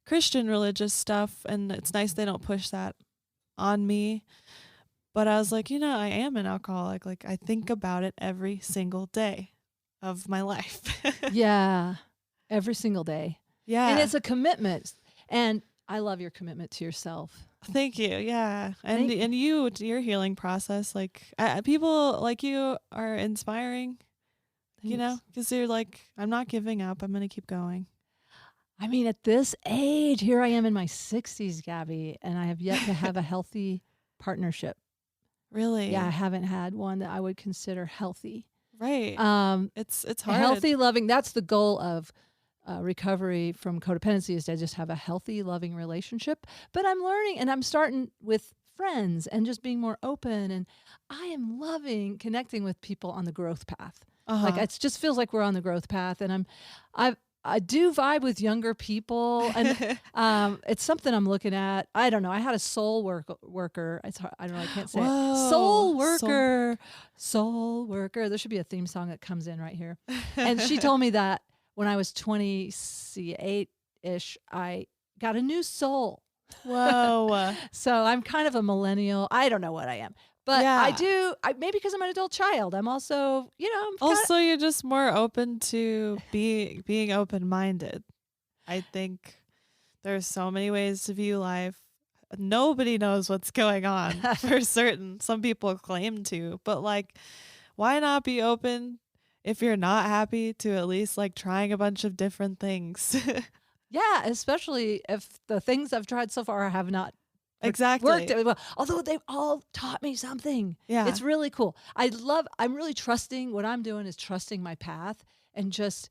Christian religious stuff. And it's nice they don't push that on me. But I was like, you know, I am an alcoholic. Like I think about it every single day of my life. Yeah. Every single day. Yeah. And it's a commitment. And I love your commitment to yourself. Thank you. Yeah. And your healing process, like people like you are inspiring, you know, because you're like, I'm not giving up. I'm going to keep going. I mean, at this age, here I am in my 60s, Gabby, and I have yet to have a healthy partnership. Really? Yeah, I haven't had one that I would consider healthy. Right. It's hard. Healthy, loving. That's the goal of recovery from codependency, is to just have a healthy, loving relationship. But I'm learning, and I'm starting with friends and just being more open. And I am loving connecting with people on the growth path. Like it just feels like we're on the growth path, and I do vibe with younger people, and it's something I'm looking at. I don't know. I had a soul worker. It's hard. I don't know. I can't say it. Soul worker. There should be a theme song that comes in right here. And she told me that when I was 28-ish, I got a new soul. Whoa. So I'm kind of a millennial. I don't know what I am. But yeah. Maybe because I'm an adult child. I'm also, you know. You're just more open to being open-minded. I think there's so many ways to view life. Nobody knows what's going on for certain. Some people claim to. But, like, why not be open if you're not happy to at least, like, trying a bunch of different things? Yeah, especially if the things I've tried so far have not exactly worked well, although they've all taught me something. Yeah, it's really cool. I'm really trusting. What I'm doing is trusting my path and just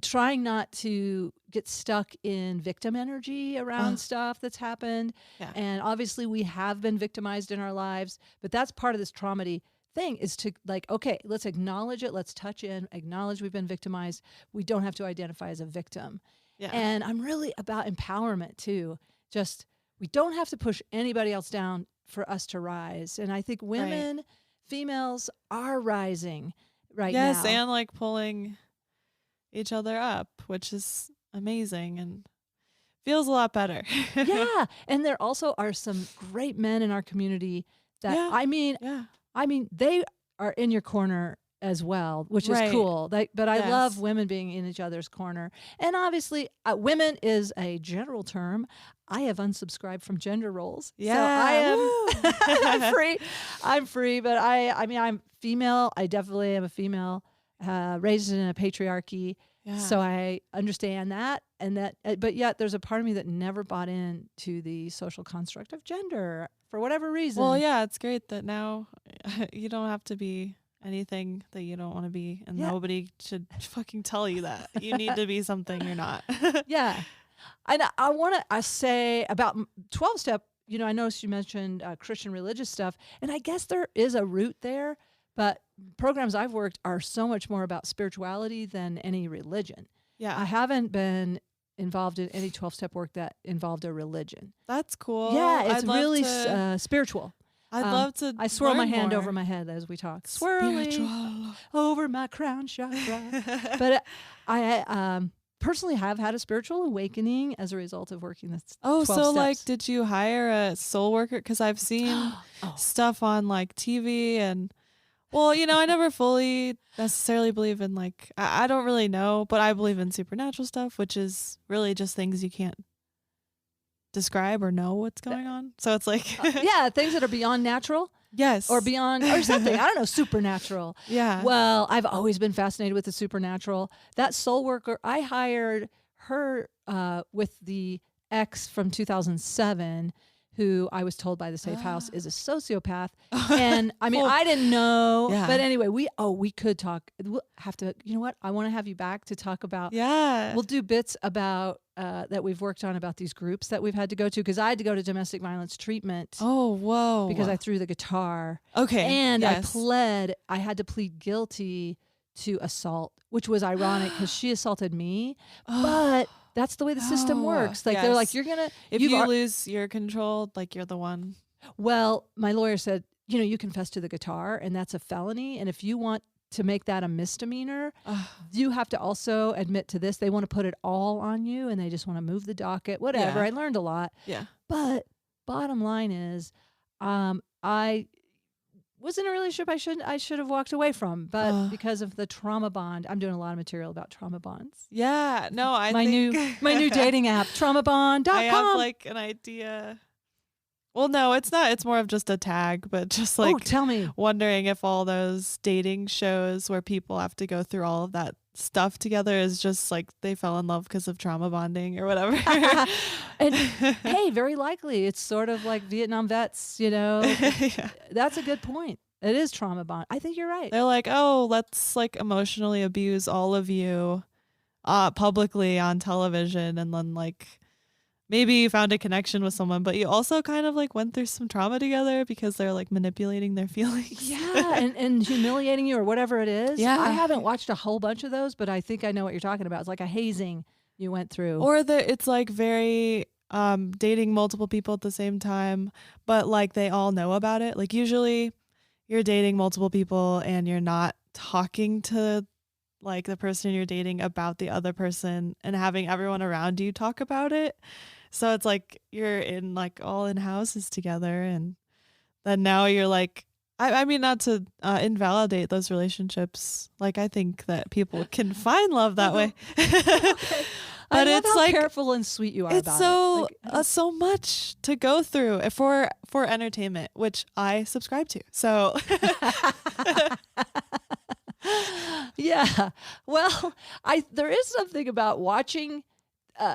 trying not to get stuck in victim energy around stuff that's happened. Yeah. And obviously we have been victimized in our lives, but that's part of this Tromedy thing, is to like, okay, let's acknowledge it. Let's touch in, acknowledge we've been victimized. We don't have to identify as a victim. Yeah. And I'm really about empowerment too. Just, we don't have to push anybody else down for us to rise. And I think women, females are rising right now. Yes, and like pulling each other up, which is amazing and feels a lot better. Yeah. And there also are some great men in our community that, I mean, they are in your corner as well, which is cool. But I love women being in each other's corner. And obviously, women is a general term. I have unsubscribed from gender roles. Yeah. So I am I'm free. I'm free, but I mean, I'm female. I definitely am a female, raised in a patriarchy. Yeah. So I understand that. And that, but yet there's a part of me that never bought into the social construct of gender for whatever reason. Well, yeah, it's great that now you don't have to be anything that you don't want to be, and nobody should fucking tell you that you need to be something you're not. Yeah. And I want to say about 12-step, you know, I noticed you mentioned Christian religious stuff, and I guess there is a root there, but programs I've worked are so much more about spirituality than any religion. Yeah. I haven't been involved in any 12-step work that involved a religion. That's cool. Yeah, it's really spiritual. I'd love to. I swirl my hand more over my head as we talk. Swirling over my crown chakra. But I personally have had a spiritual awakening as a result of working this 12 steps. Like, did you hire a soul worker? Because I've seen stuff on like TV, and well, you know, I never fully necessarily believe in like, I don't really know, but I believe in supernatural stuff, which is really just things you can't describe or know what's going on. So it's like things that are beyond natural. Yes. Or beyond or something. I don't know, supernatural. Yeah. Well, I've always been fascinated with the supernatural. That soul worker, I hired her with the ex from 2007 who I was told by the safe house is a sociopath. And I mean, I didn't know, but anyway, we could talk. We'll have to, you know what? I want to have you back to talk about, we'll do bits about, that we've worked on about these groups that we've had to go to. Cause I had to go to domestic violence treatment. Oh, whoa. Because I threw the guitar. Okay. And I had to plead guilty to assault, which was ironic because she assaulted me, but that's the way the system works. Like they're like, if you lose your control, like you're the one. Well, my lawyer said, you confess to the guitar and that's a felony. And if you want to make that a misdemeanor, you have to also admit to this. They want to put it all on you and they just want to move the docket, whatever. I learned a lot. Yeah. But bottom line is, I was in a relationship I should have walked away from, but because of the trauma bond, I'm doing a lot of material about trauma bonds. Yeah, no, my new dating app, traumabond.com. I have like an idea. Well, no, it's not. It's more of just a tag, but just like, tell me, wondering if all those dating shows where people have to go through all of that stuff together is just like they fell in love because of trauma bonding or whatever. And hey, very likely it's sort of like Vietnam vets, That's a good point. It is trauma bond. I think you're right. They're like, oh, let's like emotionally abuse all of you publicly on television, and then like maybe you found a connection with someone, but you also kind of like went through some trauma together because they're like manipulating their feelings. Yeah, and humiliating you or whatever it is. Yeah. I haven't watched a whole bunch of those, but I think I know what you're talking about. It's like a hazing you went through. Or it's like very dating multiple people at the same time, but like they all know about it. Like usually you're dating multiple people and you're not talking to like the person you're dating about the other person and having everyone around you talk about it. So it's like you're in like all in houses together, and then now you're like, I mean, not to invalidate those relationships. Like I think that people can find love that way. Okay. But I love how like careful and sweet you are about it. It's so much to go through for entertainment, which I subscribe to. So yeah. Well, there is something about watching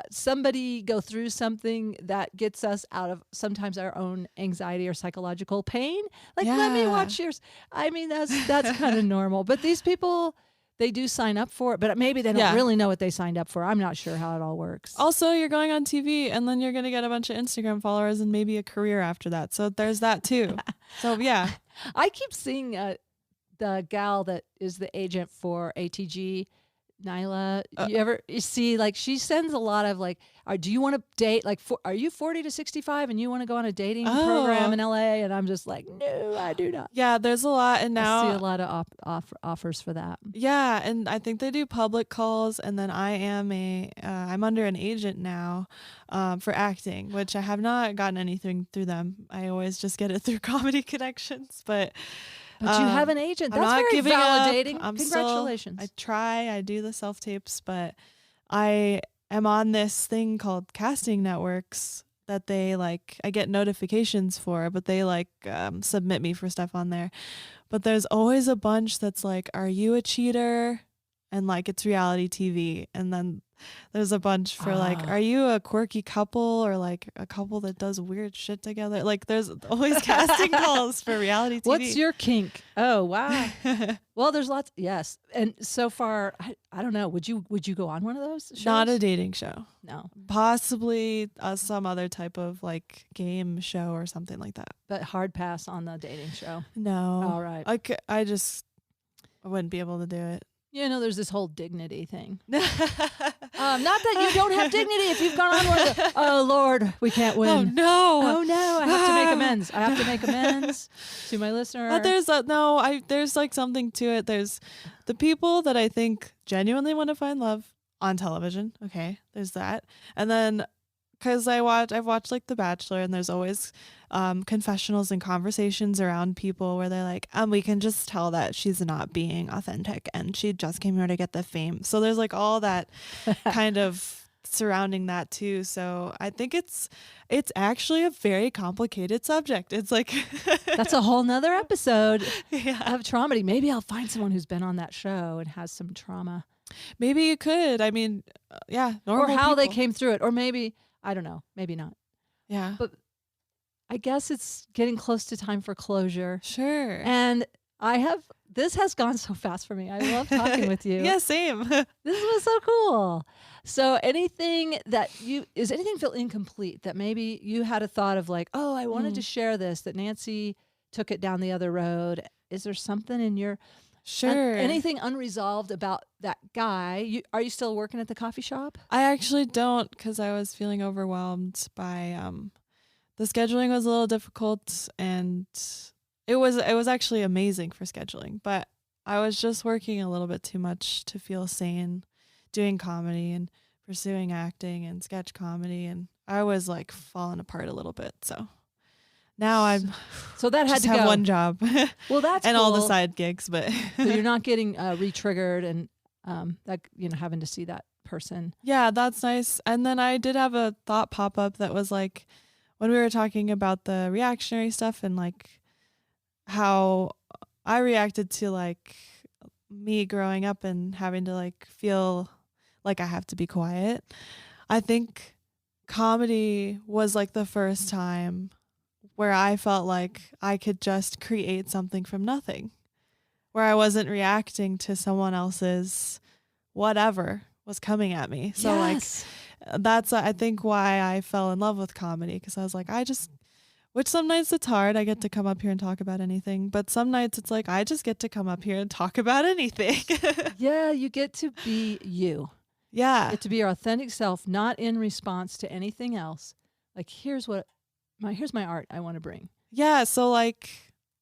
somebody go through something that gets us out of sometimes our own anxiety or psychological pain. Like, let me watch yours. I mean, that's kind of normal. But these people, they do sign up for it, but maybe they don't really know what they signed up for. I'm not sure how it all works. Also, you're going on TV and then you're going to get a bunch of Instagram followers and maybe a career after that. So there's that too. So yeah. I keep seeing the gal that is the agent for ATG, Nyla, you see, like, she sends a lot of like, do you want to date? Like, are you 40 to 65 and you want to go on a dating program in LA? And I'm just like, no, I do not. Yeah, there's a lot. And now I see a lot of offers for that. Yeah. And I think they do public calls. And then I am I'm under an agent now for acting, which I have not gotten anything through them. I always just get it through Comedy Connections, but you have an agent. That's very validating. Congratulations. I do the self-tapes, but I am on this thing called casting networks that they like, I get notifications for, but they like submit me for stuff on there. But there's always a bunch that's like, are you a cheater? And like, it's reality TV. And then there's a bunch for like, are you a quirky couple or like a couple that does weird shit together? Like there's always casting calls for reality TV. What's your kink? Oh, wow. Well, there's lots. Yes. And so far, I don't know. Would you go on one of those shows? Not a dating show. No. Possibly some other type of like game show or something like that. But hard pass on the dating show. No. All right. I wouldn't be able to do it. You know, there's this whole dignity thing. Not that you don't have dignity if you've gone on one of the, oh, Lord, we can't win. Oh, no. Oh, no. I have to make amends. I have to make amends to my listener. But there's like something to it. There's the people that I think genuinely want to find love on television. Okay, there's that. And then because I've watched like The Bachelor, and there's always confessionals and conversations around people where they're like, we can just tell that she's not being authentic and she just came here to get the fame. So there's like all that kind of surrounding that too. So I think it's actually a very complicated subject. It's like that's a whole nother episode of Tromedy. Maybe I'll find someone who's been on that show and has some trauma. Maybe you could. I mean, normal or how people. They came through it, or maybe I don't know, maybe not. Yeah, but I guess it's getting close to time for closure. Sure. And this has gone so fast for me. I love talking with you. Yeah, same. This was so cool. So anything feel incomplete that maybe you had a thought of like, oh, I wanted to share this, that Nancy took it down the other road. Is there something in your... Sure. Anything unresolved about that guy? Are you still working at the coffee shop? I actually don't, because I was feeling overwhelmed by the scheduling was a little difficult, and it was actually amazing for scheduling, but I was just working a little bit too much to feel sane doing comedy and pursuing acting and sketch comedy, and I was like falling apart a little bit. So now I'm so that had just to have go. one job. Well, that's and cool. all the side gigs, but so you're not getting re-triggered and that having to see that person. Yeah, that's nice. And then I did have a thought pop up that was like when we were talking about the reactionary stuff and like how I reacted to like me growing up and having to like feel like I have to be quiet. I think comedy was like the first time where I felt like I could just create something from nothing, where I wasn't reacting to someone else's whatever was coming at me. So yes. like that's I think why I fell in love with comedy, because I was like, which some nights it's hard. I get to come up here and talk about anything, but some nights it's like I just get to come up here and talk about anything. Yeah, you get to be you. Yeah. You get to be your authentic self, not in response to anything else. Like here's my art I want to bring. Yeah, so like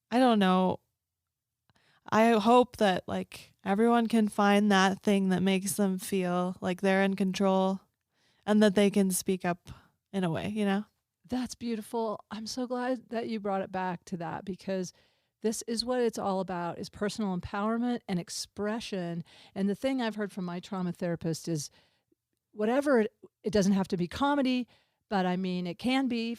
I don't know. I hope that like everyone can find that thing that makes them feel like they're in control and that they can speak up in a way, That's beautiful. I'm so glad that you brought it back to that, because this is what it's all about, is personal empowerment and expression. And the thing I've heard from my trauma therapist is whatever, it doesn't have to be comedy, but I mean, it can be.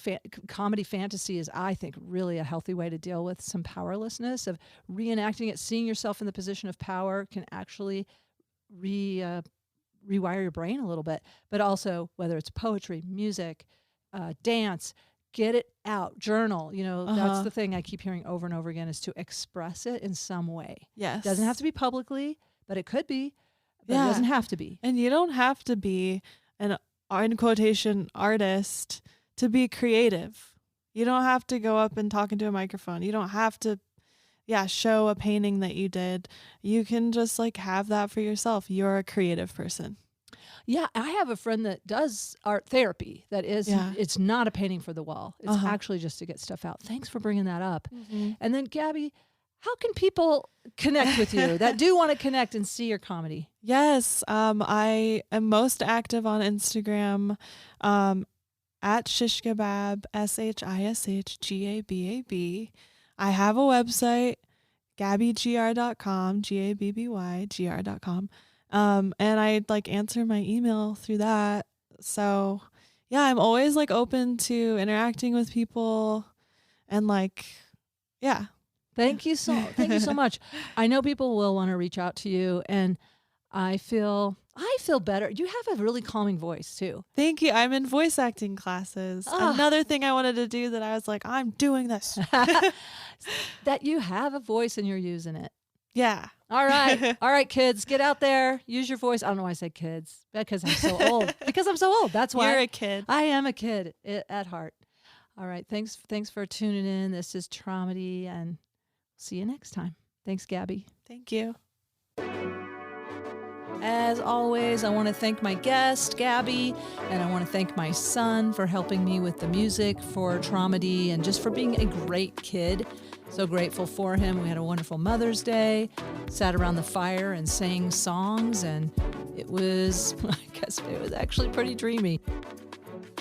Comedy fantasy is, I think, really a healthy way to deal with some powerlessness, of reenacting it. Seeing yourself in the position of power can actually rewire your brain a little bit. But also, whether it's poetry, music, dance, get it out, journal. That's the thing I keep hearing over and over again, is to express it in some way. Yes. It doesn't have to be publicly, but it could be. But it doesn't have to be. And you don't have to be an, in quotation, artist to be creative. You don't have to go up and talk into a microphone. You don't have to, show a painting that you did. You can just like have that for yourself. You're a creative person. Yeah, I have a friend that does art therapy. That is, it's not a painting for the wall. It's actually just to get stuff out. Thanks for bringing that up. Mm-hmm. And then, Gabby, how can people connect with you that do want to connect and see your comedy? Yes, I am most active on Instagram at shishgabab, SHISHGABAB. I have a website, gabbygr.com, GABBY, gr.com. And I like answer my email through that. So yeah, I'm always like open to interacting with people and like, yeah. Thank you so much. I know people will want to reach out to you, and I feel better. You have a really calming voice too. Thank you. I'm in voice acting classes. Another thing I wanted to do that I was like, I'm doing this. That you have a voice and you're using it. Yeah. All right. All right, kids, get out there. Use your voice. I don't know why I said kids. Because I'm so old. That's why. You're a kid. I am a kid at heart. All right. Thanks for tuning in. This is Tromedy, and see you next time. Thanks, Gabby. Thank you. As always, I want to thank my guest, Gabby, and I want to thank my son for helping me with the music for Tromedy and just for being a great kid. So grateful for him. We had a wonderful Mother's Day, sat around the fire and sang songs, and it was actually pretty dreamy.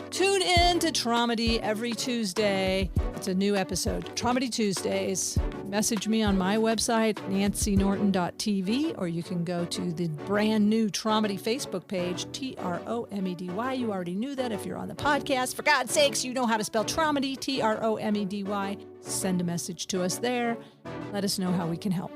Tune in to Tromedy every Tuesday. It's a new episode, Tromedy Tuesdays. Message me on my website, nancynorton.tv, or you can go to the brand new Tromedy Facebook page, Tromedy. You already knew that if you're on the podcast. For God's sakes, you know how to spell Tromedy, Tromedy. Send a message to us there. Let us know how we can help.